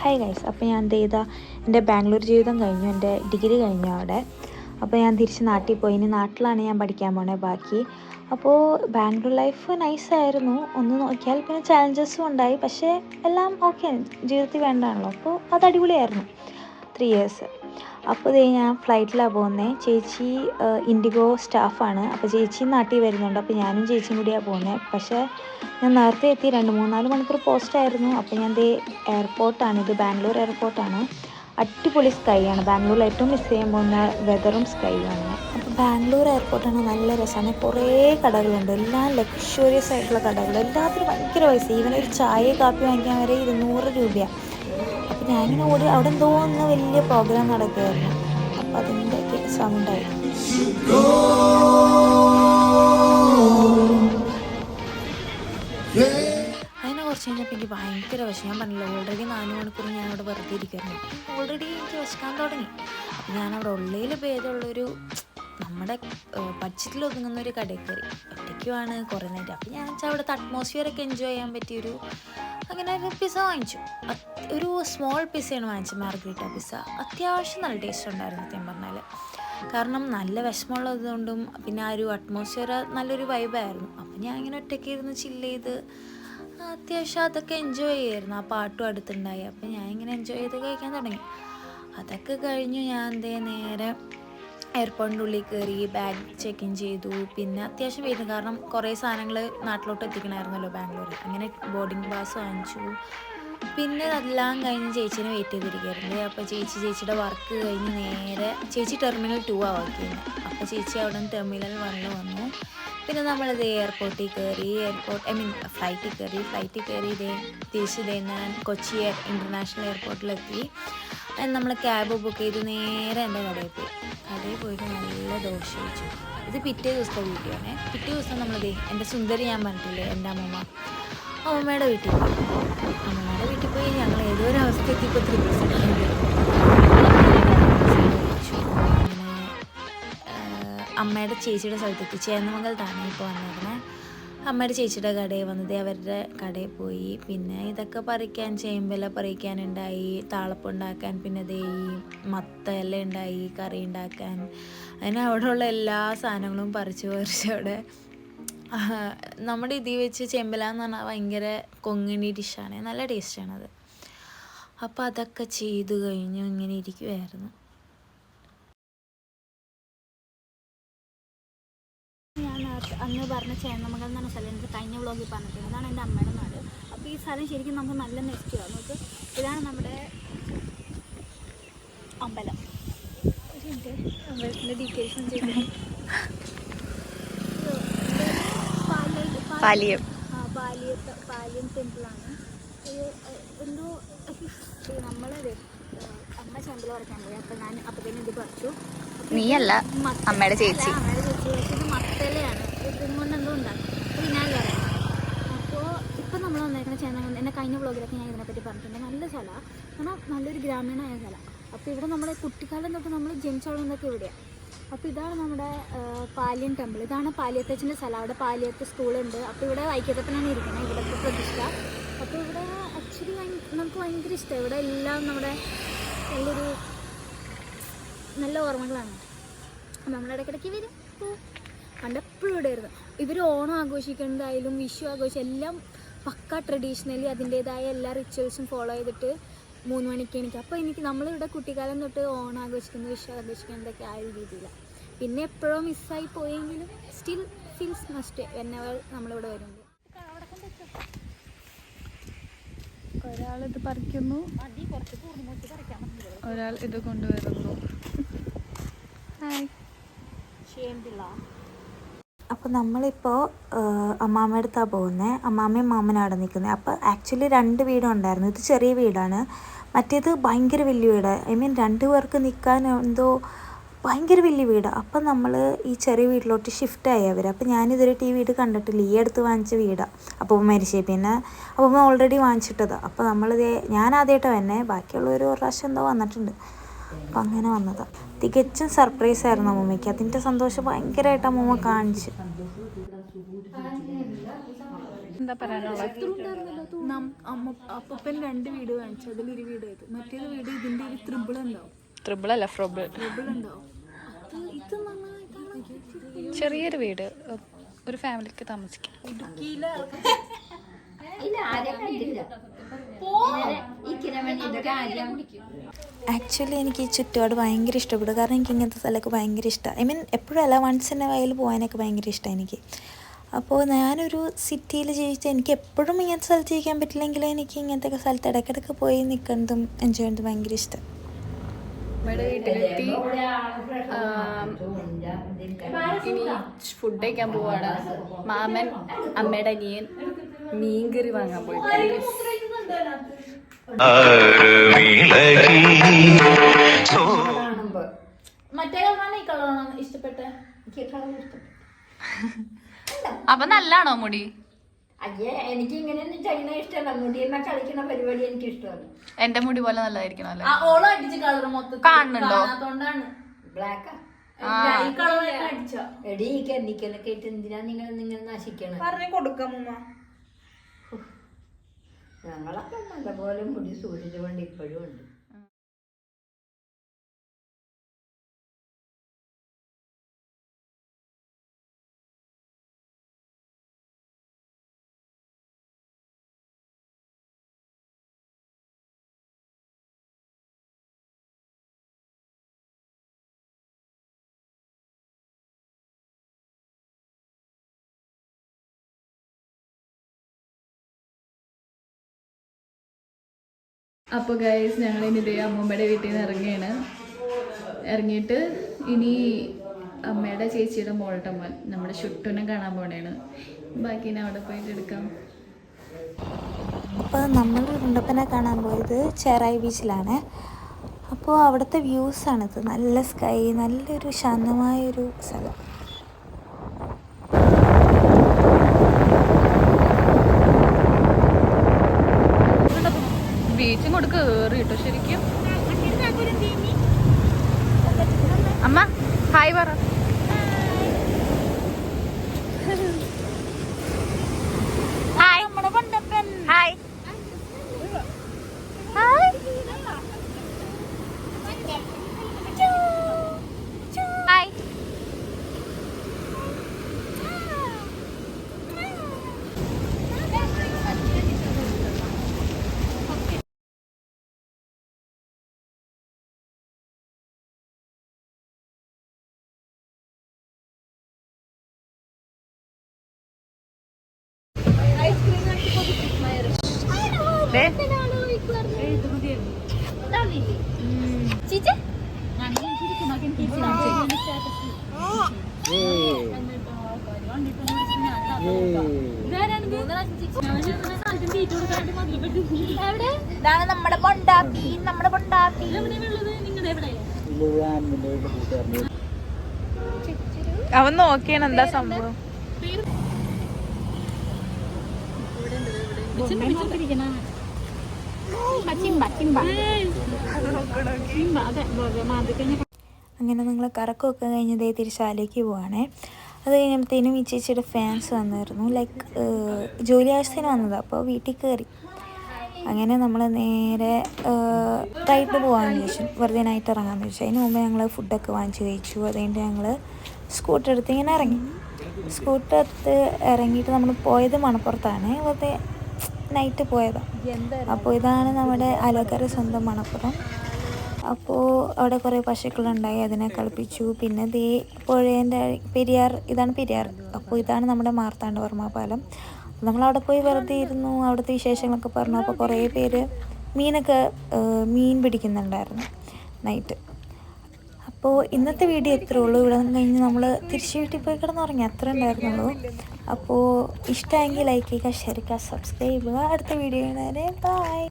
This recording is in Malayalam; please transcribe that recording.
ഹായ് ഗൈസ്, അപ്പോൾ ഞാൻ എൻ്റെ ബാംഗ്ലൂർ ജീവിതം കഴിഞ്ഞു, എൻ്റെ ഡിഗ്രി കഴിഞ്ഞു അവിടെ. അപ്പോൾ ഞാൻ തിരിച്ച് നാട്ടിൽ പോയി. ഇനി നാട്ടിലാണ് ഞാൻ പഠിക്കാൻ പോണത് ബാക്കി. അപ്പോൾ ബാംഗ്ലൂർ ലൈഫ് നൈസായിരുന്നു. ഒന്ന് നോക്കിയാൽ പിന്നെ ചാലഞ്ചസും ഉണ്ടായി, പക്ഷേ എല്ലാം ഓക്കെ, ജീവിതത്തിൽ വേണ്ടതാണല്ലോ. അപ്പോൾ അത് അടിപൊളിയായിരുന്നു 3 ഇയേഴ്സ്. അപ്പോൾ ഞാൻ ഫ്ലൈറ്റിലാണ് പോകുന്നത്. ചേച്ചി ഇൻഡിഗോ സ്റ്റാഫാണ്. അപ്പോൾ ചേച്ചി നാട്ടിൽ വരുന്നുണ്ട്. അപ്പോൾ ഞാനും ചേച്ചിയും കൂടിയാണ് പോകുന്നത്. പക്ഷേ ഞാൻ നേരത്തെ എത്തി, 2-3-4 മണിക്കൂർ പോസ്റ്റായിരുന്നു. അപ്പോൾ ഞാൻ എയർപോർട്ടാണ്, ഇത് ബാംഗ്ലൂർ എയർപോർട്ടാണ്. അടിപൊളി സ്കൈ ആണ്. ബാംഗ്ലൂരിൽ ഏറ്റവും മിസ് ചെയ്യാൻ പോകുന്ന വെതറും സ്കൈയുമാണ്. അപ്പോൾ ബാംഗ്ലൂർ എയർപോർട്ടാണ്, നല്ല രസമാണ്. കുറേ കടകളുണ്ട്, എല്ലാം ലക്ഷറിയസ് ആയിട്ടുള്ള കടകൾ. എല്ലാത്തിനും ഭയങ്കര പൈസ. ഈവൻ ഒരു ചായ കാപ്പി വാങ്ങിക്കാൻ വരെ 200 രൂപയാണ്. അപ്പോൾ ഞാനിങ്ങനെ ഓടി, അവിടെ എന്തോ ഒന്ന് വലിയ പ്രോഗ്രാം നടക്കുകയായിരുന്നു. അപ്പോൾ അതിൻ്റെ സൗണ്ടായി. അതിനെ കുറച്ച് കഴിഞ്ഞപ്പോൾ എനിക്ക് ഭയങ്കര വിഷമം. ഞാൻ പറഞ്ഞില്ല, ഓൾറെഡി 4 മണിക്കൂർ ഞാനവിടെ വെറുതെ ഇരിക്കുന്നു. ഓൾറെഡി എനിക്ക് വിശക്കാൻ തുടങ്ങി. അപ്പോൾ ഞാനവിടെ ഉള്ളതിൽ ഭേദമുള്ളൊരു നമ്മുടെ ബഡ്ജറ്റിൽ ഒതുങ്ങുന്ന ഒരു കടയിൽ കയറി. ഒറ്റയ്ക്കുമാണ് കുറേ നേരം. അപ്പോൾ ഞാൻ അവിടുത്തെ അറ്റ്മോസ്ഫിയറൊക്കെ എൻജോയ് ചെയ്യാൻ പറ്റിയൊരു അങ്ങനെ ഒരു പിസ്സ വാങ്ങിച്ചു. ഒരു സ്മോൾ പിസ്സയാണ് വാങ്ങിച്ചത്, മാർഗരീറ്റ പിസ്സ. അത്യാവശ്യം നല്ല ടേസ്റ്റ് ഉണ്ടായിരുന്നു സത്യം പറഞ്ഞാൽ. കാരണം നല്ല വിഷമമുള്ളത് കൊണ്ടും പിന്നെ ആ ഒരു അറ്റ്മോസ്ഫിയർ നല്ലൊരു വൈബായിരുന്നു. അപ്പോൾ ഞാൻ ഇങ്ങനെ ഒറ്റയ്ക്ക് ഇരുന്ന് ചില്ല് ചെയ്ത് അത്യാവശ്യം അതൊക്കെ എൻജോയ് ചെയ്യായിരുന്നു. ആ പാട്ടും അടുത്തുണ്ടായി. അപ്പോൾ ഞാൻ ഇങ്ങനെ എൻജോയ് ചെയ്ത് കഴിക്കാൻ തുടങ്ങി. അതൊക്കെ കഴിഞ്ഞു ഞാൻ നേരെ എയർപോർട്ടിൻ്റെ ഉള്ളിൽ കയറി ബാഗ് ചെക്ക് ഇൻ ചെയ്തു. പിന്നെ അത്യാവശ്യം വരുന്നു, കാരണം കുറേ സാധനങ്ങൾ നാട്ടിലോട്ട് എത്തിക്കണമായിരുന്നല്ലോ ബാംഗ്ലൂരിൽ. അങ്ങനെ ബോർഡിംഗ് പാസ് വാങ്ങിച്ചു. പിന്നെ അതെല്ലാം കഴിഞ്ഞ് ചേച്ചീനെ വെയിറ്റ് ചെയ്തിരിക്കുകയായിരുന്നു. അപ്പോൾ ചേച്ചിയുടെ വർക്ക് കഴിഞ്ഞ് നേരെ ചേച്ചി ടെർമിനൽ 2 വർക്ക് ചെയ്യുന്നത്. അപ്പോൾ ചേച്ചി അവിടെ നിന്ന് ടെർമിനൽ 1 വന്നു. പിന്നെ നമ്മളിത് എയർപോർട്ടിൽ കയറി, ഫ്ലൈറ്റിൽ കയറി തിരിച്ച് ഞാൻ കൊച്ചി ഇൻ്റർനാഷണൽ എയർപോർട്ടിലെത്തി. നമ്മൾ ക്യാബ് ബുക്ക് ചെയ്ത് നേരെ എൻ്റെ കടയിൽ പോയിട്ട് നല്ല ദോശ കഴിച്ചു. ഇത് പിറ്റേ ദിവസത്തെ വീഡിയോ ആണ്. പിറ്റേ ദിവസം നമ്മളിത് എൻ്റെ സുന്ദരി ഞാൻ പറഞ്ഞിട്ടില്ലേ, എൻ്റെ അമ്മമ്മയുടെ വീട്ടിൽ പോയി ഞങ്ങൾ ഏതോ ഒരു അവസ്ഥ എത്തിയപ്പോൾ 3 ദിവസം അമ്മയുടെ ചേച്ചിയുടെ സ്ഥലത്തെത്തി. ചേന്നമംഗലത്താണ് ഇപ്പോൾ വന്നിരുന്നത്. അമ്മയുടെ ചേച്ചിയുടെ കടയിൽ വന്നത്, അവരുടെ കടയിൽ പോയി. പിന്നെ ഇതൊക്കെ പറിക്കാൻ, ചേമ്പല പറിക്കാനുണ്ടായി, താളപ്പുണ്ടാക്കാൻ, പിന്നെ ഈ മത്തയില ഉണ്ടായി കറി ഉണ്ടാക്കാൻ. അതിന് അവിടെയുള്ള എല്ലാ സാധനങ്ങളും പറിച്ച് അവിടെ നമ്മുടെ ഇതിൽ വെച്ച് ചെമ്പല എന്ന് പറഞ്ഞാൽ ഭയങ്കര കൊങ്ങിണി ഡിഷാണ്, നല്ല ടേസ്റ്റാണത്. അപ്പോൾ അതൊക്കെ ചെയ്ത് കഴിഞ്ഞു ഇങ്ങനെ ഇരിക്കുമായിരുന്നു. ഞാൻ അന്ന് പറഞ്ഞ ചേന്നമംഗലം എന്ന് പറഞ്ഞ സ്ഥലം എനിക്ക് കഴിഞ്ഞ വ്ളോഗിൽ പറഞ്ഞിട്ടുണ്ട്. ഇതാണ് എൻ്റെ അമ്മയുടെ നാട്. അപ്പോൾ ഈ സ്ഥലം ശരിക്കും നമുക്ക് നല്ല നെക്സ്റ്റാണ്. നമുക്ക് ഇതാണ് നമ്മുടെ അമ്പലം. അമ്പലത്തിൻ്റെ ഡീറ്റെയിൽസും ചെയ്തു. പാലിയം ടെമ്പിളാണ്. എന്തോ നമ്മളത് അമ്മ ചെമ്പിൾ പറിക്കാൻ പോയി. അപ്പോൾ ഞാൻ അപ്പോഴത്തേനും ഇത് പറിച്ചു. നീയല്ല, അമ്മയുടെ ചേച്ചി. ഇത് മത്തലയാണ്. ഇതും കൊണ്ട് എന്തോ ഉണ്ടാക്കും, വിനാഗിരി. അപ്പോൾ ഇപ്പം നമ്മൾ വന്നേക്കുന്ന ചേന്നമംഗലം, എന്നെ കഴിഞ്ഞ വ്ളോഗിലൊക്കെ ഞാൻ ഇതിനെപ്പറ്റി പറഞ്ഞിട്ടുണ്ട്. നല്ല സ്ഥലമാണ്, കാരണം നല്ലൊരു ഗ്രാമീണമായ സ്ഥലം. അപ്പോൾ ഇവിടെ നമ്മുടെ കുട്ടിക്കാലം തൊട്ട് നമ്മൾ ജനിച്ചോളുന്നതൊക്കെ ഇവിടെയാണ്. അപ്പോൾ ഇതാണ് നമ്മുടെ പാലിയം ടെമ്പിൾ. ഇതാണ് പാലിയത്തച്ഛൻ്റെ സ്ഥലം. അവിടെ പാലിയത്ത് സ്കൂളുണ്ട്. അപ്പോൾ ഇവിടെ ഐക്യത്തപ്പനാണ് ഇരിക്കുന്നത്, ഇവിടുത്തെ പ്രതിഷ്ഠ. അപ്പോൾ ഇവിടെ ആക്ച്വലി നമുക്ക് ഭയങ്കര ഇഷ്ടമാണ്. ഇവിടെ എല്ലാം നമ്മുടെ നല്ല ഓർമ്മകളാണ്. നമ്മുടെ ഇടയ്ക്കിടയ്ക്ക് വരും. അപ്പോൾ പണ്ടെപ്പോഴും ഇവിടെ ആയിരുന്നു. ഇവർ ഓണം ആഘോഷിക്കുന്നതായാലും വിഷു ആഘോഷം എല്ലാം പക്ക ട്രഡീഷണലി അതിൻ്റേതായ എല്ലാ റിച്വൽസും ഫോളോ ചെയ്തിട്ട് 3 മണിക്ക് എനിക്ക്. അപ്പോൾ നമ്മളിവിടെ കുട്ടിക്കാലം തൊട്ട് ഓണം ആഘോഷിക്കുന്നത്, വിഷു ആഘോഷിക്കുന്നതൊക്കെ ആ ഒരു രീതിയിലാണ്. പിന്നെ എപ്പോഴും മിസ്സായി പോയെങ്കിലും സ്റ്റിൽ ഫീൽസ് മസ്റ്റ് വെന്നെവർ നമ്മളിവിടെ വരുമ്പോൾ. ഒരാളിത് പറിക്കുന്നു, ഒരാൾ ഇത് കൊണ്ടുവരുന്നു. അപ്പോൾ നമ്മളിപ്പോൾ അമ്മാമ്മയുടെ അടുത്താണ് പോകുന്നത്. അമ്മാമ്മയും മാമനും അവിടെ നിൽക്കുന്നത്. അപ്പോൾ ആക്ച്വലി 2 വീടുണ്ടായിരുന്നു. ഇത് ചെറിയ വീടാണ്, മറ്റേത് ഭയങ്കര വലിയ വീട്. 2 പേർക്ക് നിൽക്കാൻ എന്തോ ഭയങ്കര വലിയ വീടാണ്. അപ്പം നമ്മൾ ഈ ചെറിയ വീട്ടിലോട്ട് ഷിഫ്റ്റായി അവർ. അപ്പോൾ ഞാനിതുവരെ ഈ വീട് കണ്ടിട്ടില്ല, ഈ അടുത്ത് വാങ്ങിച്ച വീടാണ്. അപ്പോൾ മരിച്ചേ, പിന്നെ അപ്പോൾ ഓൾറെഡി വാങ്ങിച്ചിട്ടതാണ്. അപ്പോൾ ഞാൻ ആദ്യമായിട്ടാണ് തന്നെ, ബാക്കിയുള്ളവർ ഒരു പ്രാവശ്യം എന്തോ വന്നിട്ടുണ്ട്. അപ്പം അങ്ങനെ വന്നതാണ്. തികച്ചും സർപ്രൈസായിരുന്നു അമ്മൂമ്മയ്ക്ക്. അതിൻ്റെ സന്തോഷം ഭയങ്കരമായിട്ട് അമ്മൂമ്മ കാണിച്ചു. എന്താ പറയാനുള്ളത്? അപ്പൻ 2 വീട് കാണിച്ചു, അതിലൊരു വീട് ഇത്. മറ്റേത് വീട് ഇതിന്റെ ഒരു ത്രിബിൾ ഉണ്ടാവും. ട്രിബിൾ അല്ല ഫ്രോബിൾ. ഉണ്ടാവും. ചെറിയൊരു വീട്, ഒരു ഫാമിലിക്ക് താമസിക്കാം. ആക്ച്വലി എനിക്ക് ഈ ചുറ്റുപാട് ഭയങ്കര ഇഷ്ടപ്പെട്ടു. കാരണം എനിക്ക് ഇങ്ങനത്തെ സ്ഥലമൊക്കെ ഭയങ്കര ഇഷ്ടമാണ്. ഐ മീൻ എപ്പോഴും അല്ല, വൺസ് ഇൻ എ വൈൽ പോകാനൊക്കെ ഭയങ്കര ഇഷ്ടമാണ് എനിക്ക്. അപ്പോൾ ഞാനൊരു സിറ്റിയിൽ ജീവിച്ച് എനിക്ക് എപ്പോഴും ഇങ്ങനത്തെ സ്ഥലത്ത് ജീവിക്കാൻ പറ്റില്ലെങ്കിലും എനിക്ക് ഇങ്ങനത്തെ സ്ഥലത്ത് ഇടയ്ക്കിടയ്ക്ക് പോയി നിൽക്കുന്നതും എൻജോയ് ചെയ്യുന്നതും ഭയങ്കര ഇഷ്ടം. നമ്മുടെ വീട്ടിലെത്തി. ഇനി ഫുഡ് കഴിക്കാൻ പോവാണ്. മാമൻ, അമ്മയുടെ അനിയൻ മീൻകറി വാങ്ങാൻ പോയി. മറ്റേ കളറാണ് ഈ കളറാണ് ഇഷ്ടപ്പെട്ട? അപ്പൊ നല്ലാണോ മുടി? അയ്യേ, എനിക്ക് ഇങ്ങനെയൊന്നും ചെയ്യുന്ന ഇഷ്ടമല്ല. മുടിയെന്ന കളിക്കുന്ന പരിപാടി എനിക്ക് ഇഷ്ടമല്ല. എന്റെ മുടി പോലെ നല്ലതായിരിക്കണം അല്ലേ? ഓളോ അടിച്ച കളർ മൊത്തം കാണുന്നുണ്ടോ? ബ്ലാക്കാ ഈ കളർ അടിച്ച എടി ഈ കെന്നിക്കലൊക്കെ ഇട്ട് എന്തിനാ നിങ്ങൾ നശിക്കണം? പറഞ്ഞു കൊടുക്കാം. ഞങ്ങളൊക്കെ നല്ലപോലെ മുടി സൂര്യന് കൊണ്ട് ഇപ്പോഴും ഉണ്ട്. അപ്പോൾ ഗൈസ്, ഞങ്ങളിനി ഇതേ അമ്മൂമ്മയുടെ വീട്ടിൽ നിന്ന് ഇറങ്ങിയിട്ട് ഇനി അമ്മയുടെ ചേച്ചിയുടെ മോളുടെ മോൻ നമ്മുടെ ഷുട്ടുനെ കാണാൻ പോണേണ്. ബാക്കി ഇനി അവിടെ പോയിട്ട് എടുക്കാം. അപ്പോൾ നമ്മൾ ഉണ്ടപ്പനെ കാണാൻ പോയത് ചെറായി ബീച്ചിലാണ്. അപ്പോൾ അവിടുത്തെ വ്യൂസാണിത്. നല്ല സ്കൈ, നല്ലൊരു ശാന്തമായൊരു സ്ഥലം. ബീച്ചും കൊടുക്ക കയറി കേട്ടോ ശരിക്കും. അമ്മ ഹായ് പറ. ഹായ് നമ്മുടെ പൊന്നപ്പൻ. Hi hi hi. ഇതാണ് നമ്മുടെ പൊണ്ടാപ്പി. അവൻ നോക്കിയാണ് എന്താ സംഭവം. അങ്ങനെ നിങ്ങൾ കറക്കമൊക്കെ കഴിഞ്ഞതേ തിരിച്ചാലേക്ക് പോവാണേ. അത് കഴിഞ്ഞപ്പോഴത്തേനും ഈ ചേച്ചിയുടെ ഫാൻസ് വന്നായിരുന്നു. ലൈക്ക് ജോലി ആവശ്യത്തിന് വന്നതാണ്. അപ്പോൾ വീട്ടിൽ കയറി. അങ്ങനെ നമ്മൾ നേരെ റൈഡ് പോകാമെന്ന് ചോദിച്ചു. വെറുതെ നൈറ്റ് ഇറങ്ങാമെന്ന് ചോദിച്ചു. അതിന് മുമ്പ് ഞങ്ങൾ ഫുഡൊക്കെ വാങ്ങിച്ച് കഴിച്ചു. അതുകഴിഞ്ഞിട്ട് ഞങ്ങൾ സ്കൂട്ടർ എടുത്ത് ഇങ്ങനെ ഇറങ്ങി. സ്കൂട്ടർ എടുത്ത് ഇറങ്ങിയിട്ട് നമ്മൾ പോയത് മണപ്പുറത്താണ്. വെറുതെ നൈറ്റ് പോയതാണ്. അപ്പോൾ ഇതാണ് നമ്മുടെ ആലുവക്കാരെ സ്വന്തം മണപ്പുറം. അപ്പോൾ അവിടെ കുറേ പശുക്കളുണ്ടായി, അതിനെ കളിപ്പിച്ചു. പിന്നെ ദേ പുഴേൻ്റെ പെരിയാർ, ഇതാണ് പെരിയാർ. അപ്പോൾ ഇതാണ് നമ്മുടെ മാർത്താണ്ഡവർമ്മ പാലം. നമ്മളവിടെ പോയി വെറുതെ ഇരുന്നു, അവിടുത്തെ വിശേഷങ്ങളൊക്കെ പറഞ്ഞു. അപ്പോൾ കുറേ പേര് മീൻ പിടിക്കുന്നുണ്ടായിരുന്നു നൈറ്റ്. അപ്പോൾ ഇന്നത്തെ വീഡിയോ ഇത്രേ ഉള്ളൂ. ഇവിടെ നിന്ന് കഴിഞ്ഞ് നമ്മൾ തിരിച്ച് വീട്ടിൽ പോയി കിടന്നുറങ്ങി, അത്ര ഉണ്ടായിരുന്നുള്ളൂ. അപ്പോൾ ഇഷ്ടമെങ്കിൽ ലൈക്ക് ചെയ്യുക, ഷെയർ ചെയ്യുക, സബ്സ്ക്രൈബ് ചെയ്യുക. അടുത്ത വീഡിയോ കാണാൻ ബൈ.